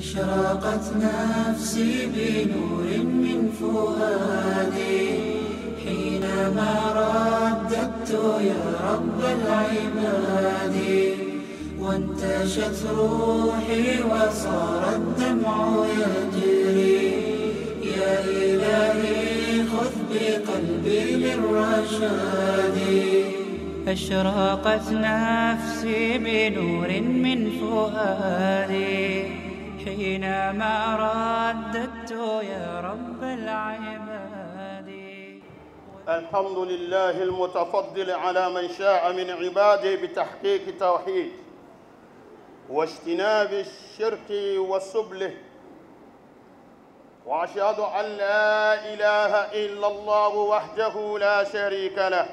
أشرقت نفسي بنور من فؤادي حينما رددت يا رب العباد، وانتشت روحي وصار الدمع يجري. يا إلهي خذ بقلبي للرشاد. أشرقت نفسي بنور من فؤادي حينما رددت يا رب العباد. الحمد لله المتفضل على من شاء من عباده بتحقيق التوحيد واجتناب الشرك وسبله، وأشهد أن لا إله إلا الله وحده لا شريك له،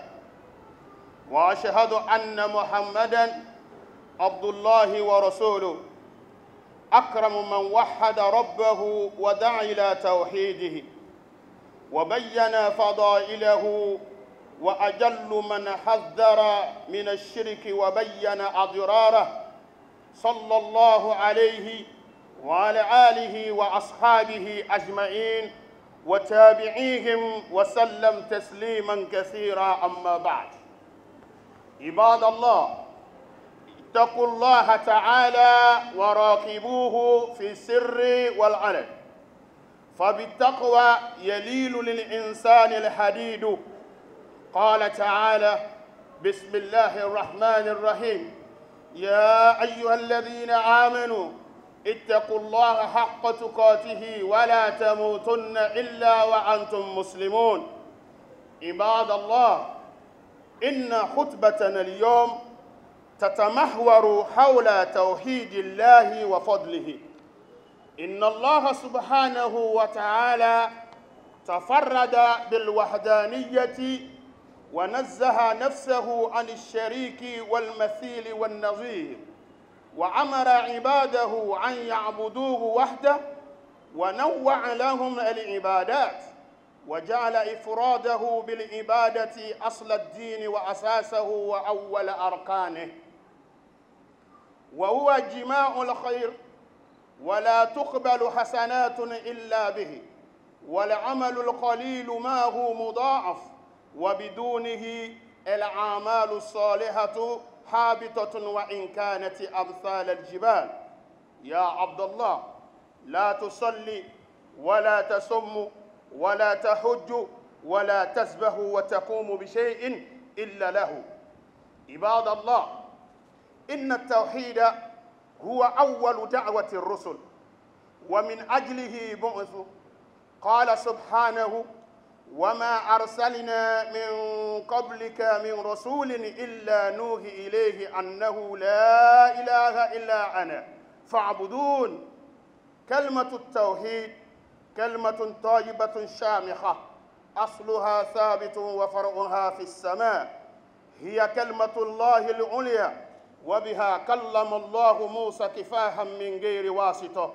وأشهد أن محمدًا عبد الله ورسوله، أكرم من وحد ربه ودعا إلى توحيده وبين فضائله، وأجل من حذر من الشرك وبين أضراره، صلى الله عليه وعلى آله وأصحابه أجمعين وتابعيهم وسلم تسليما كثيرا. أما بعد، عباد الله، اتقوا الله تعالى وراقبوه في السر والعلن، فبالتقوى يلين للإنسان الحديد. قال تعالى: بسم الله الرحمن الرحيم: يا أيها الذين آمنوا اتقوا الله حق تقاته ولا تموتن إلا وأنتم مسلمون. عباد الله، إن خطبتنا اليوم تتمحور حول توحيد الله وفضله. إن الله سبحانه وتعالى تفرد بالوحدانية ونزه نفسه عن الشريك والمثيل والنظير، وأمر عباده أن يعبدوه وحده، ونوع لهم العبادات، وجعل إفراده بالعبادة أصل الدين وأساسه وأول أركانه، وهو جماع الخير، ولا تقبل حسنات إلا به، والعمل القليل ما هو مضاعف، وبدونه الأعمال الصالحة حابطة وإن كانت أمثال الجبال. يا عبد الله، لا تصلي ولا تصم ولا تحج ولا تسبح وتقوم بشيء إلا له. عباد الله، إن التوحيد هو أول دعوة الرسل، ومن أجله بعث. قال سبحانه: وما أرسلنا من قبلك من رسول إلا نوحي إليه أنه لا إله إلا أنا فاعبدون. كلمة التوحيد كلمة طيبة شامخة، أصلها ثابت وفرعها في السماء. هي كلمة الله العليا، وبها كلم الله موسى كفاحا من غير واسطة.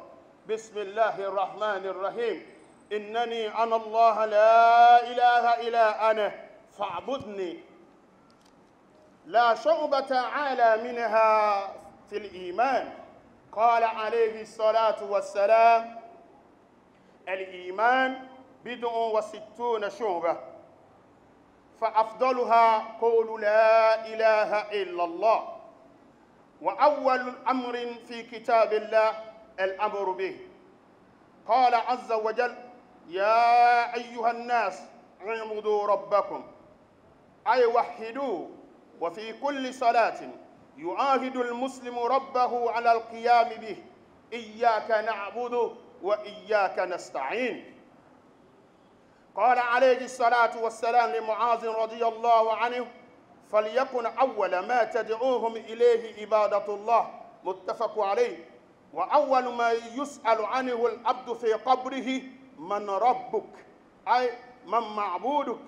بسم الله الرحمن الرحيم: إنني أنا الله لا إله إلا أنا فاعبدني. لا شعبة أعلى منها في الإيمان. قال عليه الصلاة والسلام: الإيمان 60 شعبة، فأفضلها قول لا إله إلا الله. وأول أمر في كتاب الله الأمر به. قال عز وجل: يا أيها الناس اعبدوا ربكم، أي وحدوه. وفي كل صلاة يعاهد المسلم ربه على القيام به: إياك نعبد وإياك نستعين. قال عليه الصلاة والسلام لمعاذ رضي الله عنه: فليكن أول ما تدعوهم إليه عبادة الله. متفق عليه. وأول ما يسأل عنه العبد في قبره: من ربك؟ أي من معبودك.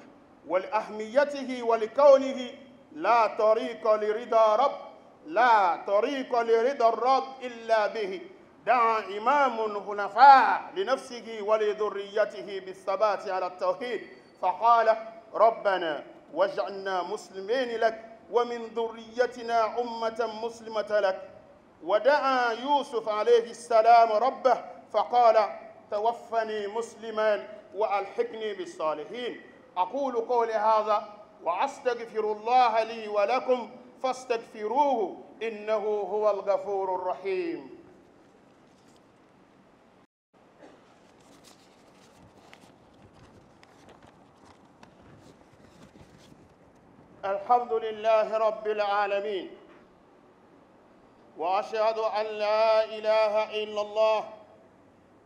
ولأهميته ولكونه لا طريق لرضا الرب إلا به. دعا إمام حنفاء لنفسه ولذريته بالثبات على التوحيد، فقال: ربنا واجعلنا مسلمين لك ومن ذريتنا أمة مسلمة لك. ودعا يوسف عليه السلام ربه فقال توفني مسلما وألحقني بالصالحين. أقول قولي هذا وأستغفر الله لي ولكم فاستغفروه إنه هو الغفور الرحيم. الحمد لله رب العالمين، وأشهد أن لا إله إلا الله،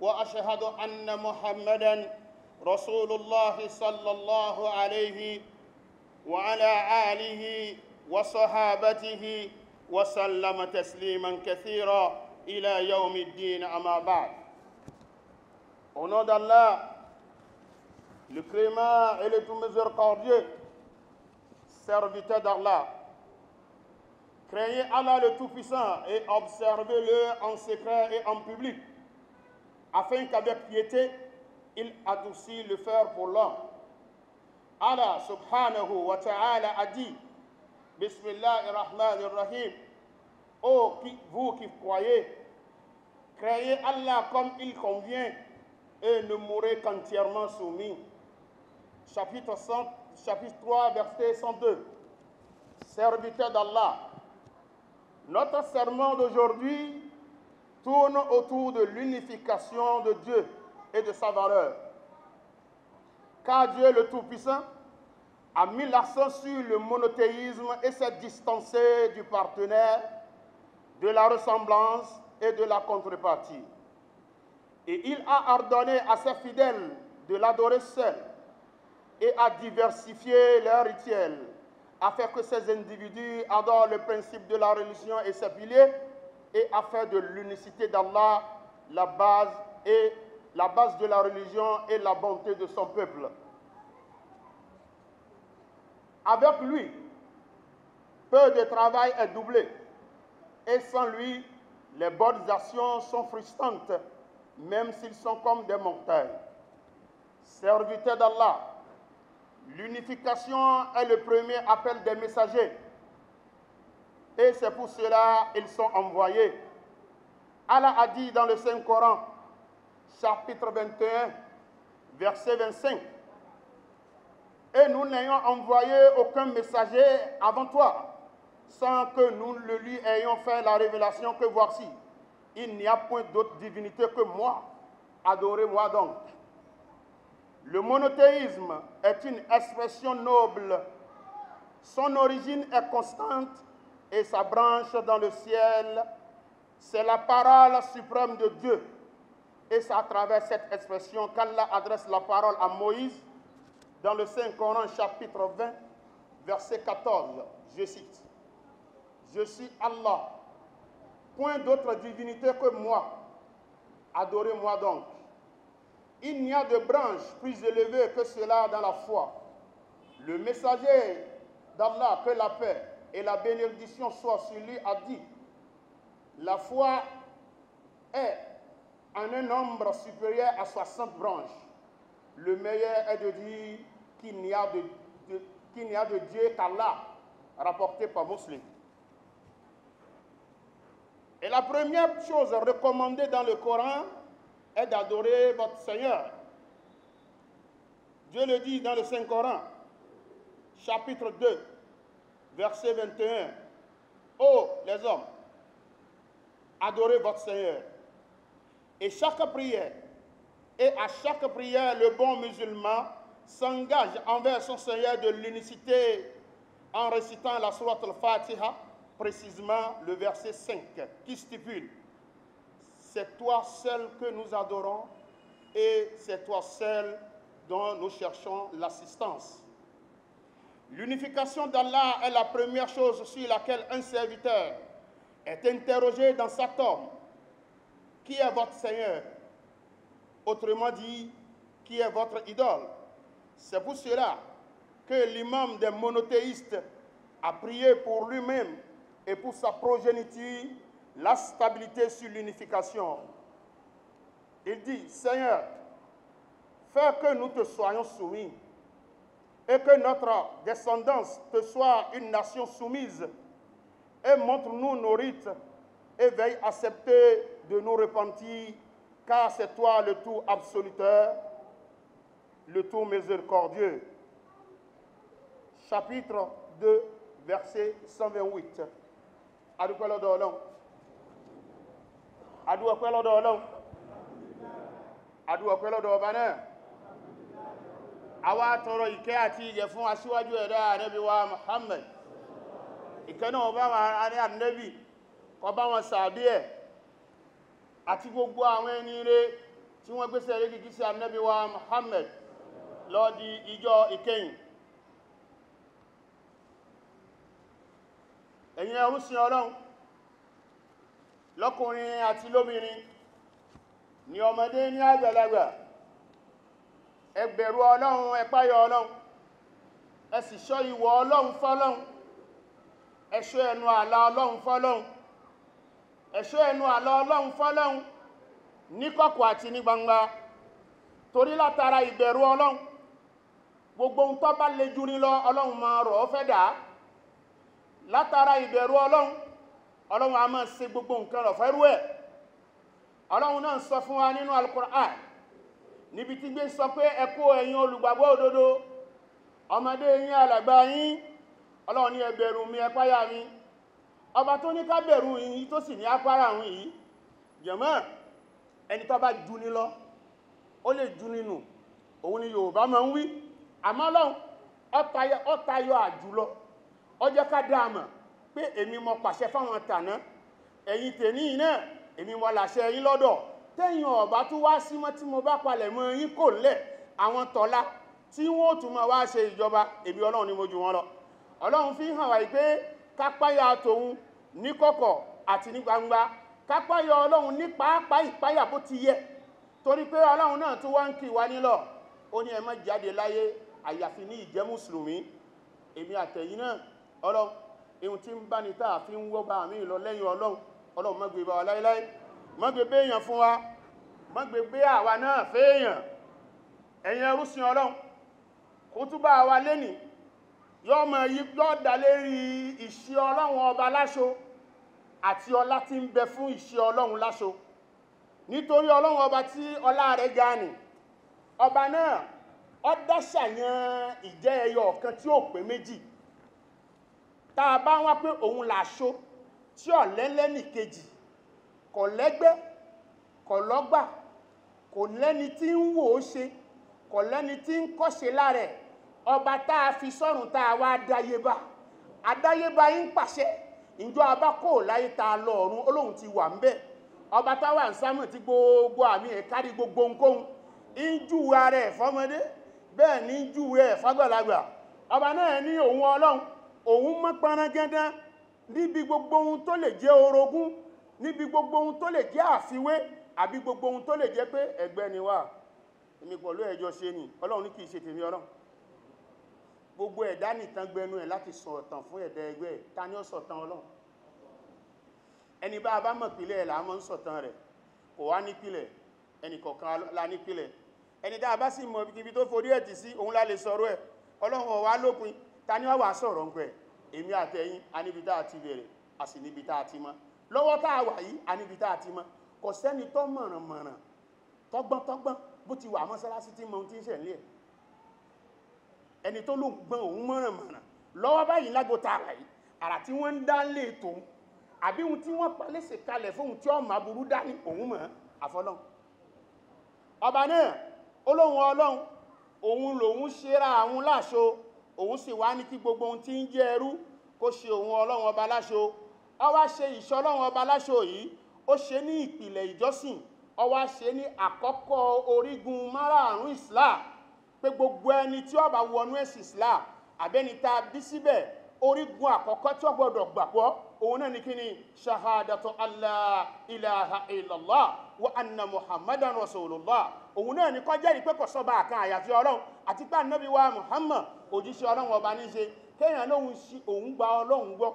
وأشهد أن محمدًا رسول الله صلى الله عليه وعلى آله وصحابته وسلم تسليما كثيرا إلى يوم الدين أما بعد. Au nom d'Allah, le clément et le tout miséricordieux, serviteur d'Allah, craignez Allah le Tout-Puissant et observez-le en secret et en public, afin qu'avec piété, il adoucit le fer pour l'homme. Allah subhanahu wa ta'ala a dit, Bismillahirrahmanirrahim, ô vous qui croyez, craignez Allah comme il convient et ne mourrez qu'entièrement soumis. Chapitre 3, verset 102. Serviteur d'Allah. Notre sermon d'aujourd'hui tourne autour de l'unification de Dieu et de sa valeur. Car Dieu le Tout-Puissant a mis l'accent sur le monothéisme et s'est distancé du partenaire, de la ressemblance et de la contrepartie. Et il a ordonné à ses fidèles de l'adorer seul et à diversifier leurs rituels, afin que ces individus adorent le principe de la religion et ses piliers, et afin de l'unicité d'Allah, la base de la religion et la bonté de son peuple. Avec lui, peu de travail est doublé, et sans lui, les bonnes actions sont frustrantes, même s'ils sont comme des montagnes. Serviteurs d'Allah, l'unification est le premier appel des messagers, et c'est pour cela qu'ils sont envoyés. Allah a dit dans le Saint-Coran, chapitre 21, verset 25, « Et nous n'ayons envoyé aucun messager avant toi, sans que nous le lui ayons fait la révélation que voici, il n'y a point d'autre divinité que moi, adorez-moi donc. » Le monothéisme est une expression noble. Son origine est constante et sa branche dans le ciel, c'est la parole suprême de Dieu. Et c'est à travers cette expression qu'Allah adresse la parole à Moïse dans le Saint-Coran, chapitre 20, verset 14. Je cite, « Je suis Allah, point d'autre divinité que moi, adorez-moi donc. » Il n'y a de branche plus élevée que cela dans la foi. Le messager d'Allah, que la paix et la bénédiction soient sur lui, a dit, la foi est en un nombre supérieur à 60 branches. Le meilleur est de dire qu'il n'y a de Dieu qu'Allah, rapporté par Muslim. Et la première chose recommandée dans le Coran est d'adorer votre Seigneur. Dieu le dit dans le Saint-Coran, chapitre 2, verset 21. Ô les hommes, adorez votre Seigneur. Et chaque prière, à chaque prière, le bon musulman s'engage envers son Seigneur de l'unicité en récitant la sourate al-Fatiha, précisément le verset 5, qui stipule: c'est toi seul que nous adorons et c'est toi seul dont nous cherchons l'assistance. L'unification d'Allah est la première chose sur laquelle un serviteur est interrogé dans sa tombe. Qui est votre Seigneur? Autrement dit, qui est votre idole? C'est pour cela que l'imam des monothéistes a prié pour lui-même et pour sa progéniture la stabilité sur l'unification. Il dit, Seigneur, fais que nous te soyons soumis et que notre descendance te soit une nation soumise, et montre-nous nos rites et veuille accepter de nous repentir, car c'est toi le tout absoluteur, le tout miséricordieux. Chapitre 2, verset 128. Adúpẹ́ lọ́dọ̀ Ọlọ́run. Adúpẹ́ lọ́dọ̀ Ọlọ́run. Adúpẹ́ lọ́dọ̀ ọba náà. Àwa tọrọ ìkẹ́ àti ìyẹ́ fún aṣíwájú ẹ̀dá Ànábì wa Muhammad. Ìkẹ́ náà bá wọn ará Ànábì, kó bá wọn sàbí ẹ̀, àti gbogbo àwọn ẹni rere tí wọ́n gbéṣẹ́ lé gígí sí Ànábì wa Muhammad lọ di ìjọ ìkẹyìn. Ẹ̀yin ẹrúsìn Ọlọ́run, lọ́kùnrin àti lóbìnrin, ní ọmọdé ní àgbàlagbà, ẹ bẹ̀rù Ọlọ́run, ẹ páyà Ọlọ́run, ẹ sì ṣọ́ ìwọ̀ Ọlọ́run fọ́lọ́run, ẹ ṣọ́ ẹnu ààlà Ọlọ́run fọ́lọ́run, ẹ ṣọ́ ẹnu ààlà Ọlọ́run fọ́lọ́run ní kọ̀kọ̀ àti ní gbangba. Torí látara ìbẹ̀rù Ọlọ́run, gbogbo ohun tó bá le jù ní lọ Ọlọ́run máa rọ̀ ọ́ fẹ́ dà. Látara ìbẹ̀rù Ọlọ́run, Ọlọ́run a máa ṣe gbogbo nǹkan rọ̀ fẹ́rú ẹ̀. Ọlọ́run náà sọ fún wa nínú Al-Qur'an níbi tí gbé sọ pé ẹ kó ẹ̀yin olùgbàgbọ́ òdodo, ọmọdé yín alàgbà yín, Ọlọ́run ní ẹ bẹ̀rù mi, ẹ páyà mi. Ọba tó ní ká bẹ̀rù yín tó sì ní apára àwọn yìí, jàmáà, ẹni tó bá jù ní lọ ó lè jù nínú, òun ni Yorùbá máa ń wí. Àmọ́ Ọlọ́run ó tayọ àjùlọ, ó jẹ́ ká dáàmà pé èmi mo pàṣẹ fáwọn tàná, ẹ̀yin tèní náà èmi mo làṣẹ yín lọ́dọ̀. Tẹ́yìn ọ̀bá tó wá sí mọ́ tí mo bá palẹ̀ mọ́ yín kò lẹ̀, àwọn tọ́lá tí wọ́n tún máa wá ṣe ìjọba, èmi Ọlọ́run ni mo jù wọ́n lọ. Ọlọ́run fi hàn wá pé ká páyà tòun ní kọ̀kọ̀ àti ní gbangba, ká páyà Ọlọ́run ní pàápàá ìpáyà bó ti yẹ. Torí pé Ọlọ́run náà tó wá ń kì wá nílọ̀, ó ní ẹ má jáde láyé àyàfi ní ìjẹ́ mùsùlùmí. Èmi àtẹ̀yin náà, Ọlọ́run, ihun tí ń bá ní táà fi ń wọ́ bá mi lọ lẹ́yìn Ọlọ́run, Ọlọ́run má gbé bá wa láíláí, má gbé béèyàn fún wa, má gbé bé àwa náà féèyàn. Ẹ̀yin ẹrúsìn Ọlọ́run, kútúbà wa lénìí yóò dá lérí ìṣe Ọlọ́run ọba láṣo àti ọlá tí ń bẹ fún ìṣe Ọlọ́run láṣo. Nítorí Ọlọ́run ọba tí ọlá rẹ̀ ga ni, ọba náà ó dá ṣàyàn ìjẹ́ ẹyọ ọ̀kan tí ó pé méjì. Tá a bá wá pé òun làṣo tí ọ̀lẹ́lẹ́ nìkejì, kò lẹ́gbẹ́, kò lọ́gbà, kò lẹ́ni tí ń wò ó ṣe, kò lẹ́ni tí ń kọ́ṣe lára ẹ̀. Ọba tá a fi sọ́run tá a wá dáyébá, adáyébá yín pàṣẹ, ìjọ abá kò láyé ta lọ ọ̀run, Ọlọ́run ti wà ń bẹ̀. Ọba tá wà ń sámọ̀ tí gbogbo àmì ẹ̀ kárí gbogbo ohunkóhun, ń júwe ara ẹ̀ fọ́mọdé, bẹ́ẹ̀ ní ń júwe ẹ̀ fágbàlagbà. Ọba náà ní òun Ọlọ́run, òun mọ́ pọnrangandán níbi gbogbo ohun tó lè jẹ́ orogún, níbi gbogbo ohun tó lè jẹ́ àfiwé, àbí gbogbo ohun tó lè jẹ́ pé ẹgbẹ́ ni wà, èmi pẹ̀lú ẹjọ́ ṣe ni. Ọlọ́run ní kìí ṣe tèmi Ọlọ́run. Gbogbo ẹ̀dá nìkan gbẹnu ẹ̀ láti sọ̀tàn fún ẹ̀dá ẹgbẹ́ ẹ̀. Ta ni ó sọ̀tàn Ọlọ́run? Ẹni bá a bá mọ̀ pìlẹ̀ ẹ̀ là mọ́ ń sọ̀tàn rẹ̀, kò wá nípìlẹ̀, ẹnì kọ̀ọ̀kan la nípìlẹ̀. Ẹni tá a bá sì mọ̀ ibi tó forí ẹ̀ tì sí, òun la lè sọ̀rọ̀ ẹ̀. Ọlọ́run ó wá lópin, ta ni ó wá sọ̀rọ̀ ńpẹ̀? Èmi àtẹ̀yin, a níbi tá a ti bẹ̀rẹ̀, a sì níbi tá a ti mọ́. Lọ́wọ́ tá a wà yìí, a níbi tá a ti mọ́. Kò sẹ́ni tó mọ̀ràn tọ́gbọ́n bó ti wà mọ́sálásí tí mọ ohun tí ń ṣẹlẹ̀ ẹ̀. Ẹni tó ló gbọ́n òun mọ̀ràn lọ́wọ́ báyìí lágbo tá a wà yìí, àrà tí wọ́n ń dá lé tòun, àbí ohun tí wọ́n pa léṣe kalẹ̀ fóun tí ọmọ aburú dání òun mọ̀ àfọlọ́n. Ọba náà olóhun Ọlọ́run, òun lòun ṣera àwọn láṣo, òun sì wá ní kí gbogbo ohun tí ń jẹ́ ẹrú kó ṣe òun Ọlọ́run ọba láṣo. Ó wá ṣe ìṣọ́ Ọlọ́run ọba láṣo yìí, ó ṣe ní ìpìlẹ̀ ìjọsìn, ó wá ṣe ní àkọ́kọ́ orígun márààrún Islam, pé gbogbo ẹni tí ó bá wọnú ẹ̀sìn Islam àbẹ́ni tá a bí síbẹ̀, orígun àkọ́kọ́ tí ó gbọ́dọ̀ gbàgbọ́ òun náà ní kí ni shahadatu alla ilaha illallah wa anna muhammadan rasulullah. Òun náà ní kó jẹ́rìí pé kò sọ́ba àkan àyàfi Ọlọ́run, àti pé ànábì wa Muhammad òjíṣẹ́ Ọlọ́run ọba ní ṣe. Kéèyàn lóhun sí òun gba Ọlọ́run gbọ́,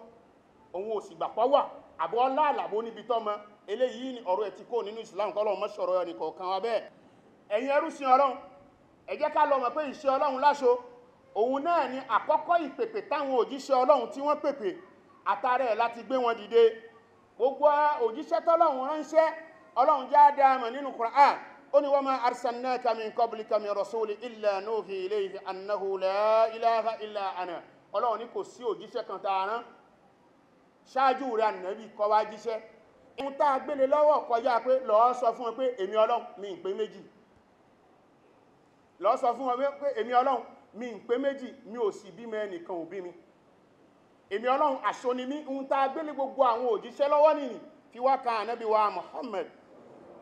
òun ò sì gbà pọ̀ wà àbọ̀ ọlá àlàbó níbi tọ́mọ. Eléyìí ni ọ̀rọ̀ ẹ̀ tí kò nínú Islam, kọ́lọ́run mọ́ sọ̀rọ̀ ẹnì kọ̀ọ̀kan wa bẹ́ẹ̀. Ẹ̀yin ẹrúsìn Ọlọ́run, ẹ jẹ́ ká lọ mọ̀ pé ìṣe Ọlọ́run láṣo òun náà ni àkọ́kọ́ ìpèpè táwọn òjíṣẹ́ Ọlọ́run tí wọ́n pèpè, àtàrẹ ẹ̀ láti gbé wọn dìde. gbogbo òjíṣẹ́ tọ́lọ́run ránṣẹ́ Ọlọ́run já dá mọ̀ nínú Qur'an ó ní wa ma arsalnaka min qablika min rasuli illa nuhi ilayhi annahu la ilaha illa ana Ọlọ́run ní kò sí òjíṣẹ́ kan tá rán ṣáájú rẹ̀ Ànábì kó wá jíṣẹ́ ohun tá gbélé lọ́wọ́ kọjá pé lọ sọ fún wọn pé èmi Ọlọ́run mi ń pè méjì lọ sọ fún wọn pé èmi Ọlọ́run mi ń pè méjì mi ò sì bímọ ẹnìkan ò bí mi èmi Ọlọ́run àṣọ ni mí ohun tá gbélé gbogbo àwọn òjíṣẹ́ lọ́wọ́ nìyí fi wá kan Ànábì wa Muhammad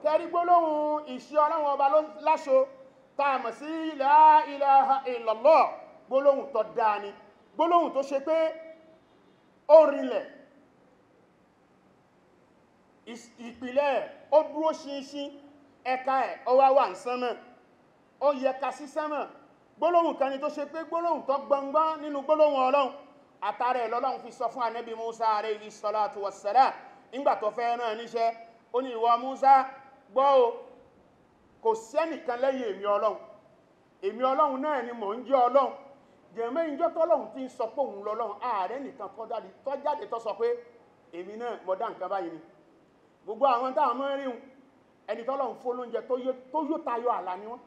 kẹrí gbólóhùn ìṣẹ́ Ọlọ́run ọba láṣọ tá a mọ̀ sí la ilaha illallah gbólóhùn tó dáa ni gbólóhùn tó ṣe pé ó rinlẹ̀ ìpìlẹ̀ ó dúró ṣinṣin ẹ̀ka ẹ̀ ó wá wà ń sánmọ̀ ó yẹ ká sí sánmọ̀ gbólóhùn kan ni tó ṣe pé gbólóhùn tó gbọngbọ́n nínú gbólóhùn Ọlọ́run àtàrẹ l'Ọlọ́run fi sọ fún Ànábì Musa alayhi salatu wassalam nígbà tó fẹ́ rán níṣẹ́ ó ní ìwọ Musa gbọ́ o kò sẹ́nìkan lẹ́yìn èmi Ọlọ́run náà ni mò ń jẹ́ Ọlọ́run jẹ̀mọ́ ìjọ tọ́lọ́run ti ń sọ pé òun lọ́lọ́run ààrẹ nìkan tó jáde tó sọ pé èmi náà mo dá nǹkan báyìí ni gbogbo àwọn táwọn mọ́ ríhun ẹni tọ́lọ́run fún lóúnjẹ tó yóò tayọ àlà ni wọ́n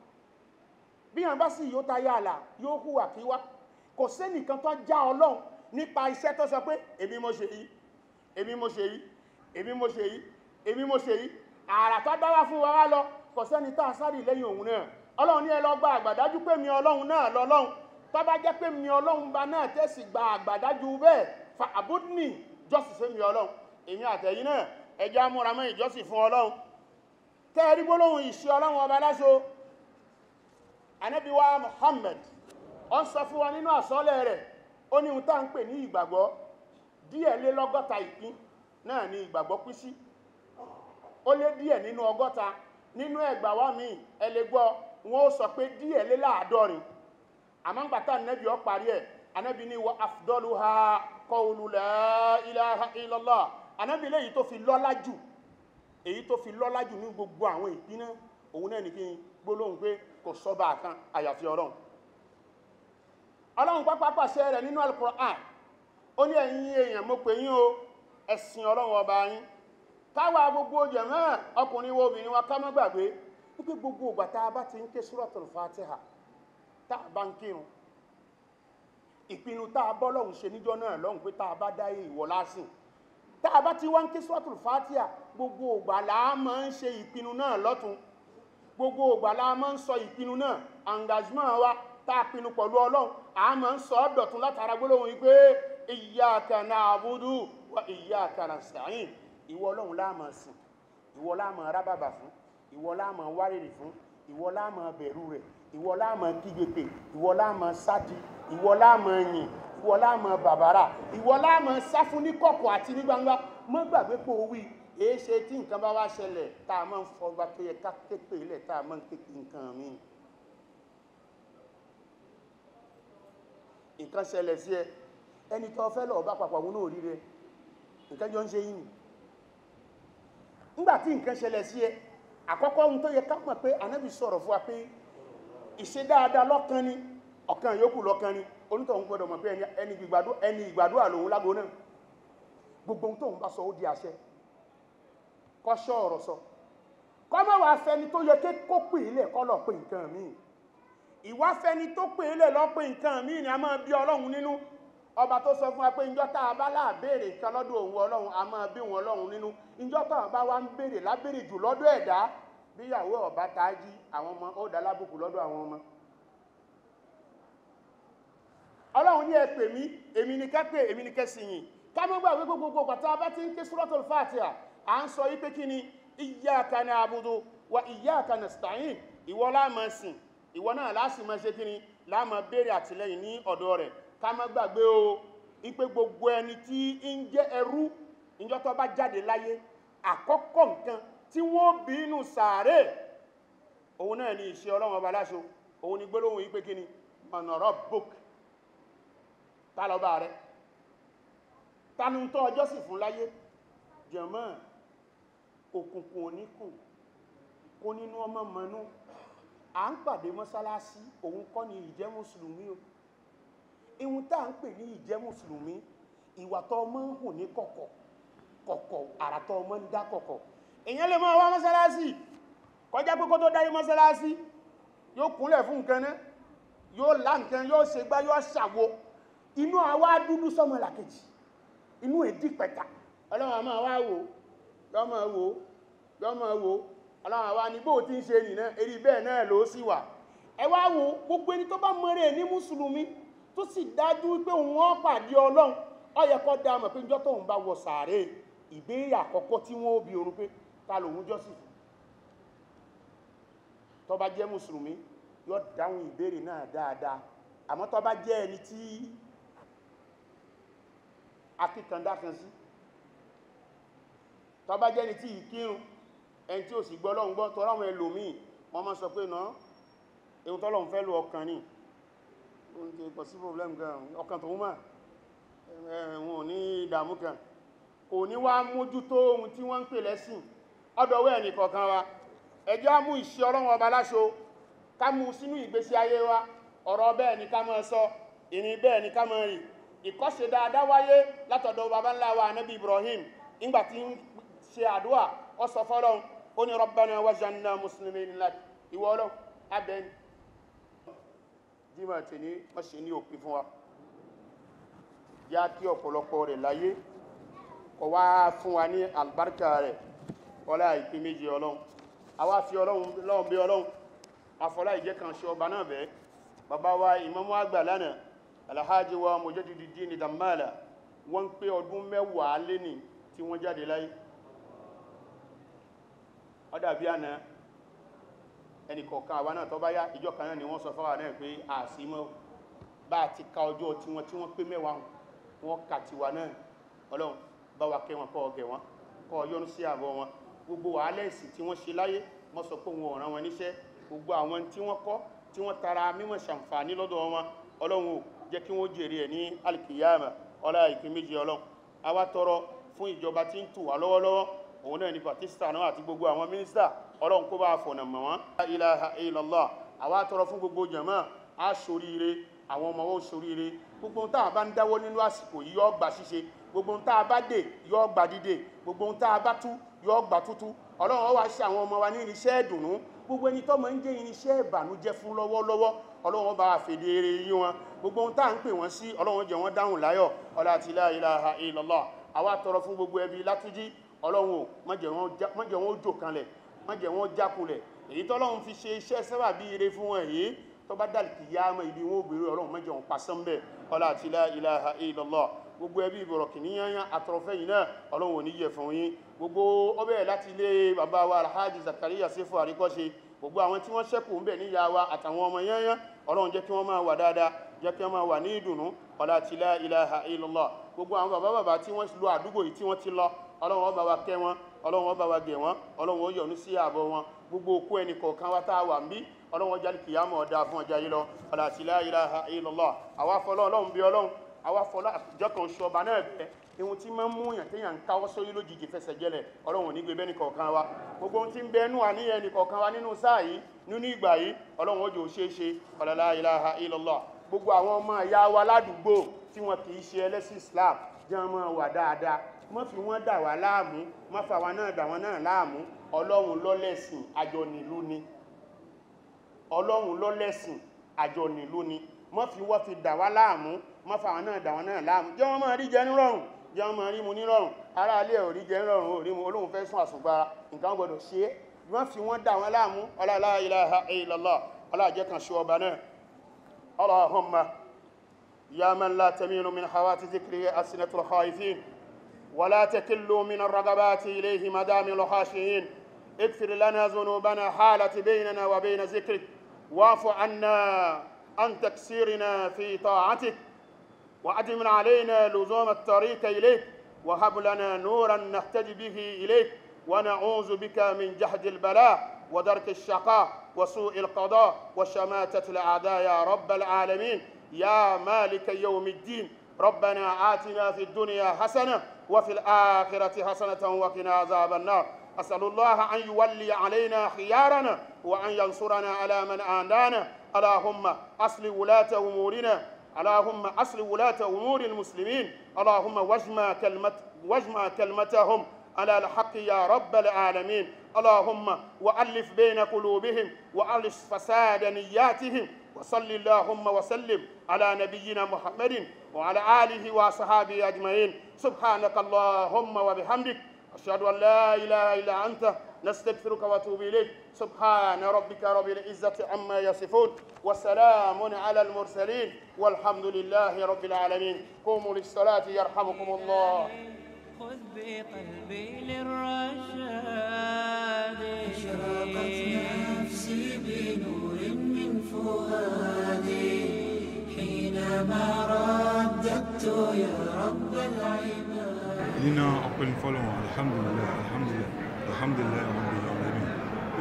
bí yàn bá sì yóò tayọ àlà yóò hùwà kí wá kò sẹ́nìkan tó já Ọlọ́run nípa iṣẹ́ tó sọ pé èmi mo ṣe yìí èmi mo ṣe yìí èmi mo ṣe yìí èmi mo ṣe yìí àrà tó dáwà fún wa wá lọ kò sẹ́ni tá a sáré lẹ́yìn òun náà Ọlọ́run ní ẹ lọ gba àgbàdájú pé mi Ọlọ́run náà lọ́lọ́run tó bá jẹ́ pé mi Ọlọ́run bá náà tẹ́sì gba àgbàdájú bẹ́ẹ̀ fa àbúdní jọ́sì sí mi Ọlọ́run èmi àtẹ̀yìn náà ẹjá múra mọ́ ìjọ́sì fún Ọlọ́run kẹ́ẹ̀rí gbólóhùn ìṣẹ́ Ọlọ́run ọba láṣọ Ànábì wa Muhammad ó ń sọ fún wa nínú àsọ́lẹ̀ rẹ̀ ó ní ohun tá ń pè ní ìgbàgbọ́ díẹ̀ lé lọ́gọ́ta ìpín náà ni ìgbàgbọ́ pín sí ó lé díẹ̀ nínú ọgọ́ta nínú ẹgbà wá mi ẹlẹgbọ́ wọn ó sọ pé díẹ̀ lé láàdọ́rin àmọ́ ńgbàtà Ànábì ó parí ẹ̀ Ànábì ní wa afdaluha qawlu la ilaha illallah Ànábì léyìí tó fi lọ́lá jù èyí tó fi lọ́lá jù ní gbogbo àwọn ìpín náà òun náà ní kí n gbólóhùn pé kò sọ́ba kan àyàfi Ọlọ́run pápá pàṣẹ rẹ̀ nínú Al-Qur'an ó ní ẹ̀yin èèyàn mo pè yín o ẹ̀sìn Ọlọ́run ọba yín káwa gbogbo jẹ̀mọ́ ọkùnrin wo obìnrin wa ká má gbàgbé wípé gbogbo ìgbà tá a bá ti ń ké Suratul Fatiha tá a bá ń kírun ìpinnu tá a bọ́ lọ́hùn ṣe níjọ́ náà lọ́hùn pé tá a bá dáyé ìwọ lásìn tá a bá ti wá ń ké Suratul Fatiha gbogbo ìgbà la máa ń ṣe ìpinnu náà lọ́tun gbogbo ìgbà la máa ń sọ ìpinnu náà engagement wa tá a pinnu pẹ̀lú Ọlọ́run a máa ń sọ ọ́ dọ̀tun látara gbólóhùn wípé iyyaka na'budu wa iyyaka nasta'in ìwọ Ọlọ́run la máa sìn ìwọ la máa rábàbà fún ìwọ la máa wárìrì fún ìwọ la máa bẹ̀rù rẹ̀ ìwọ la máa kígbe pè ìwọ la máa sádi ìwọ la máa yìn ìwọ la máa bàbàrà ìwọ la máa sá fún ní kọ̀kọ̀ àti ní gbangba mọ́ gbàgbé pé ó wí èé ṣe tí nǹkan bá wá ṣẹlẹ̀ tá a máa ń fọgbà tó yẹ ká képe ilẹ̀ tá a máa ń képe nǹkan míì nǹkan ṣẹlẹ̀ sí ẹ ẹni tó fẹ́ lọ bá papọ̀ wọn náà rí rẹ nǹkan jọ ń ṣe yìí nígbà tí nǹkan ṣẹlẹ̀ sí ẹ àkọ́kọ́ ohun tó yẹ ká mọ̀ pé Ànábì sọ̀rọ̀ fún wa pé ìṣe dáadáa lọ́kàn ni ọ̀kan yòókù lọ́kàn ni onítọ̀hún gbọ́dọ̀ mọ̀ pé ẹni ìgbàdúrà lòun lágbo náà gbogbo ohun tóun bá sọ ó di àṣẹ kọ́ ṣọ́ ọ̀rọ̀ sọ kọ́ mọ̀ wá fẹ́ni tó yẹ kó pè é lẹ̀ kọ́ lọ pé nǹkan míì ìwá fẹ́ni tó pè é lẹ̀ lọ pé nǹkan míì ni a máa bí Ọlọ́run nínú ọba tó sọ fún wa pé ìjọ́ tá a bá láàbèrè nǹkan lọ́dọ̀ òun Ọlọ́run a máa bí wọn Ọlọ́run nínú ìjọ́ tá a bá wá ń béèrè lábèrè jù lọ́dọ̀ ẹ̀dá bíyàwó ọba tají àwọn ọmọ ó dá lábùkù lọ́dọ̀ àwọn ọmọ Ọlọ́run ní ẹ pè mí èmi ni ká pè èmi ni ká sì yìn ká mọ́ gbà wípé gbogbo pàtà bá ti ń ké Suratul Fatiha à ń sọ wípé kí ni iyyaka na'budu wa iyyaka nasta'in ìwọ la máa sìn ìwọ náà láti máa ṣe kí ni la máa béèrè àtìlẹ́yìn ní ọ̀dọ̀ rẹ̀ ká má gbàgbé o wípé gbogbo ẹni tí ń jẹ́ ẹrú ìjọ́ tó bá jáde láyé àkọ́kọ́ nǹkan tí wọ́n bí inú sàárè òun náà ni ìṣe Ọlọ́run ọba láṣọ òun ni gbólóhùn yìí pé kí ni man rabbuk ta lọ́ba rẹ̀ tanu tó ọjọ́ sì fún láyé jẹ̀mọ́ òkùnkùn oníkùn kó nínú ọmọ mọ́nú à ń pàdé mọ́sálásí òun kọ́ ni ìjẹ́ mùsùlùmí o ìhun tá à ń pè ní ìjẹ́ mùsùlùmí ìwà tó mọ́ ń hù ní kọ̀kọ̀ kọ̀kọ̀ àràtọ̀ ọmọ ń dá kọ̀kọ̀ èyàn lè máa wá mọ́sálásí kọjá pé kó tó dáyé mọ́sálásí yóò kúnlẹ̀ fún nǹkan náà yóò lá nǹkan yóò ṣe gbá yóò ṣàwo inú àwa dúdú sọmọ làkejì inú èdí pẹ̀ta ọlọ́run àmọ́ wá wò yọ́mọ̀ wò ọlọ́run àwa ní bó ti ń ṣe nìna èrí bẹ́ẹ̀ náà ló sì wà ẹ wá wò gbogbo ẹni tó bá mọ́rẹ̀ ní mùsùlùmí tó sì dájú pé wọ́n pàdé ọlọ́run ó yẹ kó dá mọ̀ pé níjọ́ tóun bá wọ sàárè ìbéèrè àkọ́kọ́ tí wọ́n bi òun pé ta lòun jọ́sìn tó bá jẹ́ mùsùlùmí yóò dáhùn ìbéèrè náà dáadáa àmọ́ tó bá jẹ́ ẹni tí akíkandá kan sí tó bá jẹ́ ẹni tí ìkírun ẹni tí ò sì gbọ́ lọ́hùn gbọ́ tó ráwọn ẹlòmíì wọ́n máa sọ pé náà ehun tọ́lọ́hun fẹ́ lo ọkàn ní oúnjẹ kò sí problem gan ọkàn tó ń mà wọn ò ní ìdààmú kan kò ní wá mójútó ohun tí wọ́n ń pè lẹ́sìn ọdọ̀wọ́ ẹnì kọ̀ọ̀kan wa ẹjọ́ á mú ìṣe ọlọ́run ọba láṣọ ká mú sínú ìgbésí ayé wa ọ̀rọ̀ bẹ́ẹ̀ ni ká máa sọ ìrìn bẹ́ẹ̀ ni ká máa rìn ìkọ́ṣe dáadáa wáyé látọ̀dọ̀ baba ńlá wa Ànábì Ibrahim nígbà tí ń ṣe àdúà ó sọ fọ́lọ́run ó ní Rabbana waj'alna muslimin lak ìwọ ọlọ́run abẹ́ni jíma tí ní wọ́n ṣe ní òpin fún wa yá kí ọ̀pọ̀lọpọ̀ rẹ̀ láyé kọ wá fún wa ní àlùbáríkà rẹ̀ ọlá ìpín méjì ọlọ́run àwa fi ọlọ́run bí ọlọ́run afọlá ìjẹ́ kan ṣe ọba náà bẹ́ẹ̀ bàbá wa ìmámù àgbà lánàá alhaji wa Mujaddiduddin Dammala wọ́n pé ọdún 10 lẹ́ni tí wọ́n jáde láyé ọdàbí àná ẹnìkọ̀ọ̀kan àwa náà tó bá yá ìjọ kan náà ni wọ́n sọ fáwà náà pé àṣímọ́ bá ti ka ọjọ́ tí wọ́n pé 10 wọn kà tiwa náà ọlọ́run bá wa kẹ́ wọn kọ́ ọgẹ̀ wọn kọ́ yọ́nú sí àbọ̀ wọn gbogbo wàhálà ẹ̀sìn tí wọ́n ṣe láyé wọ́n sọ pé wọn ò rán wọn níṣẹ́ gbogbo àwọn tí wọ́n kọ́ tí wọ́n tara mímọ̀ ṣàǹfààní lọ́dọ̀ wọn ọlọ́run ò jẹ́ kí wọ́n jèrè ẹ̀ ní alkiyama ọlá ìpín méjì ọlọ́run àwa tọrọ fún ìjọba tí ń tù wá lọ́wọ́lọ́wọ́ òun náà ní Pakistan náà àti gbogbo àwọn mínísítà ọlọ́run kó bá fọ̀nà mọ̀ wọ́n la ilaha illallah àwa tọrọ fún gbogbo jàmá á ṣoríire àwọn ọmọ wọn ṣoríire gbogbo tá a bá ń dáwọ́ nínú àsìkò yìí yóò gbà ṣíṣe gbogbo tá a bá dè yóò gbà dídè gbogbo tá a bá tú yóò gbà tútú ọlọ́run ó wá ṣe àwọn ọmọ wa ní irinṣẹ́ ìdùnnú gbogbo ẹni tó máa ń jẹ́ irinṣẹ́ ìbànújẹ́ fún lọ́wọ́lọ́wọ́ ọlọ́run bá fèdè eré yí wọn gbogbo ohun tá à ń pè wọ́n sí ọlọ́run jẹ́ wọ́n dáhùn láyọ̀ ọlá àti la ilaha illallah àwa tọrọ fún gbogbo ẹbí Látúnjí ọlọ́run má jẹ́ wọ́n jò kanlẹ̀ má jẹ́ wọ́n jákulẹ̀ èyí tọ́lọ́run fi ṣe iṣẹ́ sábàbí ire fún wọn èyí tó bá dàlì kìyàmọ̀ ibi wọn ò gbèrú ọlọ́run má jẹ́ wọ́n pasán bẹ́ẹ̀ ọlá àti la ilaha illallah gbogbo ẹbí ìbọ̀rọ̀kì níyànyàn àtọrọfẹ́ yìí náà ọlọ́run ò ní yẹ fún yín gbogbo ọbẹ̀ láti ilé bàbá wa Alhaji Zakaria Sefu Àríkọ́ṣe gbogbo àwọn tí wọ́n ṣẹ́kù ń bẹ̀ níyà wa àtàwọn ọmọ yányán ọlọ́run jẹ́ kí wọ́n máa wà dáadáa jẹ́ kí wọ́n máa wà ní ìdùnnú ọlá àti la ilaha illallah gbogbo àwọn bàbá tí wọ́n lo àdúgbò yìí tí wọ́n ti lọ ọlọ́run ó bá wa kẹ́ wọn ọlọ́run ó bá wa gẹ̀ wọn ọlọ́run ó yọ́nú sí ààbọ̀ wọn gbogbo òkú ẹnì kọ̀ọ̀kan wa tá a wà ń bí ọlọ́run ó jálì kìyàmọ̀ ọ̀dà fún ọjà yìí lọ ọlá àti la ilaha illallah àwa fọlọ́ ọlọ́run bí ọlọ́run àwa fọlọ́ àjọ kan ṣọ ọba náà bẹ́ẹ̀ ihun tí máa ń mú yàn téèyàn ń káwọ́ sórí lójijì fẹsẹ̀ jẹlẹ̀ ọlọ́run ò ní gbé bẹ́ẹ̀ nìkọ̀ọ̀kan wa gbogbo ohun tí ń bẹ ẹnu àníyàn nìkọ̀ọ̀kan wa nínú sáà yìí nínú ìgbà yìí ọlọ́run ó jò ṣe é ṣe ọlá la ilaha illallah gbogbo àwọn ọmọ ìyá wa ládùúgbò tí wọn kì í ṣe ẹlẹ́sìn Islam jẹ́ wọn wà dáadáa má fi wọ́n dà wá láàmú má fa wa náà dà wọ́n náà láàmú ọlọ́run lọ́lẹ́sìn àjọ nílùú ni ọlọ́run lọ́lẹ́sìn àjọ nílùú ni má fi wọ́n fi dà wá láàmú má fa wa náà dà wọ́n náà láàmú jẹ́ wọ́n máa rí jẹ nírọ̀rùn jẹ́ wọ́n máa rí mu nírọ̀rùn ará alẹ́ ò rí jẹ nírọ̀rùn ò rí mu olóhùn fẹ́ sún àsùngbára nǹkan gbọdọ̀ ṣe é má fi wọ́n dà wọ́n láàmú ọlá la ilaha illallah ọlá jẹ́ kan ṣe ọba náà Allahumma ya man la taminu min hawati dhikri asinatul khaifin ولا تكلوا من الرغبات إليه مدام الخاشعين اغفر لنا ذنوبنا حالة بيننا وبين ذكرك واعف عنا عن تكسيرنا في طاعتك وأدم علينا لزوم الطريق إليك وهب لنا نورا نهتدي به إليك ونعوذ بك من جهد البلاء ودرك الشقاء وسوء القضاء وشماتة الأعداء يا رب العالمين يا مالك يوم الدين ربنا آتنا في الدنيا حسنة وفي الآخرة حسنة وقنا عذاب النار أسأل الله أن يولي علينا خيارنا وأن ينصرنا على من آندانا اللهم أصلح ولاة أمورنا اللهم أصل ولاة أمور المسلمين، اللهم واجمع كلمتهم على الحق يا رب العالمين. اللهم وألف بين قلوبهم وألف فساد نياتهم. وصل اللهم وسلم على نبينا محمد وعلى آله وصحابه أجمعين. سبحانك اللهم وبحمدك، أشهد أن لا إله إلا أنت، نستغفرك واتوب إليك. سبحان ربك رب العزة عما يصفون، وسلام على المرسلين، والحمد لله رب العالمين. قوموا للصلاة يرحمكم الله. خذ بقلبي للرشاد، أشرقت نفسي بنور من فؤادي حينما رددت يا رب العباد. إلينا أقبل فلو الحمد لله الحمد لله الحمد لله رب العالمين.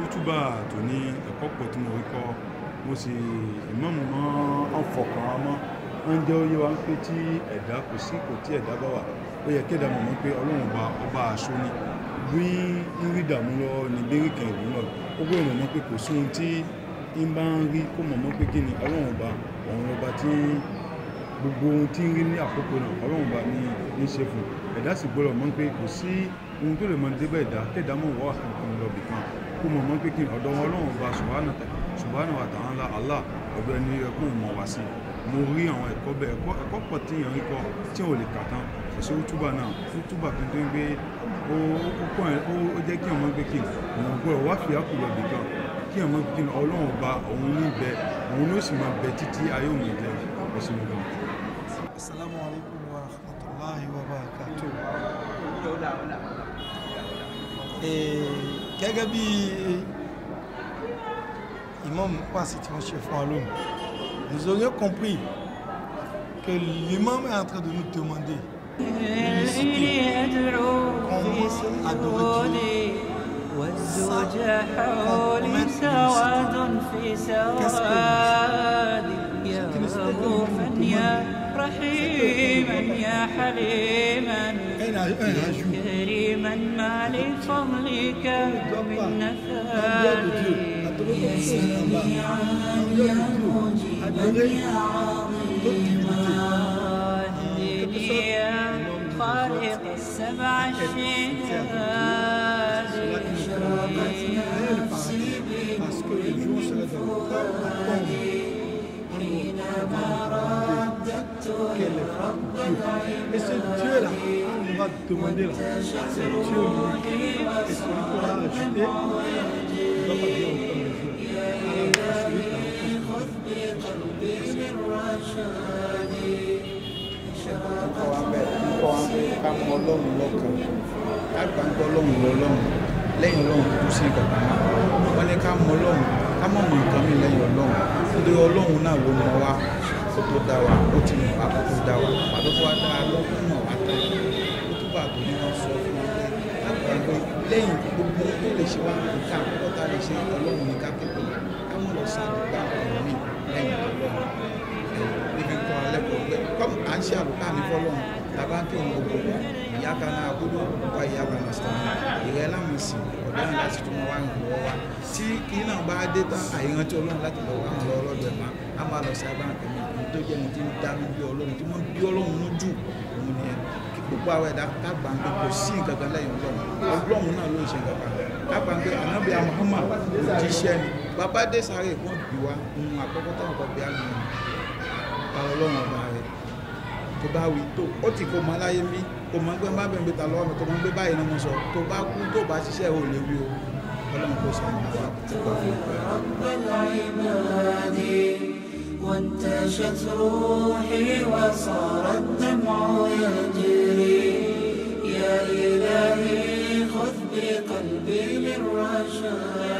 Útúbà tó ní ẹ̀kọ́ pọ̀ tí mo rí kọ́, mo sì ìmáàmù mọ́ ọ̀fọ̀kàn mọ́ wọ́n jẹ́ oyé wa pé tí ẹ̀dá kò sí kò tí ẹ̀dá bá wà ó yẹ kéda mọ̀ pé ọlọ́run ọba aṣọ ni bí ń rí ìdààmú lọ ní bíríkẹ̀ ìlú náà ó gbọ́dọ̀ mọ̀ pé kò sí ohun tí ń bá ń rí kó mọ̀ pé kí ni ọlọ́run ọba tí gbogbo ohun tí ń rí ní àkókò náà ọlọ́run ọba ní ṣe fún ẹ̀dá sì gbọ́dọ̀ mọ̀ pé kò sí ohun tó lè mọ̀ débẹ̀ ẹ̀dá kẹ́dá mọ̀ wọ́ àkànkàn lọ́bì kan kó mọ̀ pé kí ni ọ̀dọ̀ ọlọ́run ọba subhanahu wa ta'ala Allah ọ̀dọ̀ ẹni ẹkùn mọ̀ wá sí. Mo rí àwọn ẹ̀kọ́ bẹ́ẹ̀ ẹ̀kọ́ pọ̀ tí èèyàn rí kọ́ tí ò lè kà tán ẹ̀sẹ̀ útúbà náà útúbà kan tó ń gbé ó jẹ́ kí ọmọ gbé kí ọmọ gbọ́dọ̀ wá fi àkùlọ̀ bì kan kí ọmọ gbé kí ọlọ́run ọba òun ní bẹ òun ló sì máa bẹ títí ayé òun jẹ ẹ̀sìn mi gan. Assalamu alaikum wa rahmatullahi wa barakatuh. Gẹ́gẹ́ bí imam Kwasi tí wọ́n ṣe fún wa lónìí, nous aurions compris que l'imam est en train de nous demander comment adorer والزوجة حولي سواد في سواد يا رؤوفا يا رحيما يا حليما كريما ما لفضلك من نفاد يا سميعا يا مجيبا يا عظيما اهدني يا خالق السبع الشداد اشرقت نفسي بنور من فؤادي حينما رددت يا رب العباد انتشت روحي وصارت دمعي يجري يا إلهي خذ بقلبي للرشاد اشرقت ká mọ ọlọ́run lọ́kàn ká gbàgbọ́ ọlọ́run lọ́lọ́run lẹ́yìn ọlọ́run tó sí ìkàkà náà wọ́n ní ká mọ ọlọ́run ká mọ̀ mọ̀ nǹkan mi lẹ́yìn ọlọ́run nítorí ọlọ́run náà ló mọ wá kó tó dá wa ó ti mọ̀ wá kó tó dá wa pàtó tó wá dá wa lọ́kùn mọ̀ wá tán ó túbà tó ní wọ́n sọ fún wọn pé àgbàgbọ́ lẹ́yìn gbogbo tó lè ṣe wá nǹkan àkọ́kọ́ tá a lè ṣe ọlọ́run ní ká kékeré ká mọ̀ lọ sáà nígbà ọ̀rọ̀ mi lẹ́yìn ọlọ́run níbi nǹkan alẹ́kọ̀ọ́ pé à ń ṣe àlùkà ní fọlọ́run tàbá ń kí òun gbogbo ìyá kan náà gbọ́dọ̀ wá ìyá kan náà sàn ìrẹ́ lámùsìn ọ̀dọ́ ní láti tún wá ìrànlọ́wọ́ wa tí kí náà bá dé tán àìrántí ọlọ́run láti lọ wá ìrànlọ́wọ́ ọlọ́dọ̀ ẹ̀ máa á máa lọ sí abáǹkẹ́ mi èyí tó jẹ́ ní tí ń dánú bí ọlọ́run tí wọ́n bí ọlọ́run lójú òun nìyẹn kí gbogbo àwọn ẹ̀dá kágbà ń gbé kò sí nǹkan kan lẹ́yìn ọlọ́run náà ló ń ṣe nǹkan kan kágbà ń gbé ànábì Muhammad òjíṣẹ́ ni bàbá dé sáré ìwọ́n bí wa ohun àkọ́kọ́ táwọn kan bí àgbẹ̀ ọlọ́run ọba rẹ̀ tó bá wí tó ó ti kó mọ aláyé mi kò mọ gbé má bẹ̀rẹ̀ ta lọ́wọ́ mi kò mọ gbé báyìí ni mo sọ tó bá kú tó bá ṣiṣẹ́ ò lè wí o ọlọ́run kò sọ àwọn وانتشت روحي وصار الدمع يجري يا إلهي خذ بقلبي للرشاد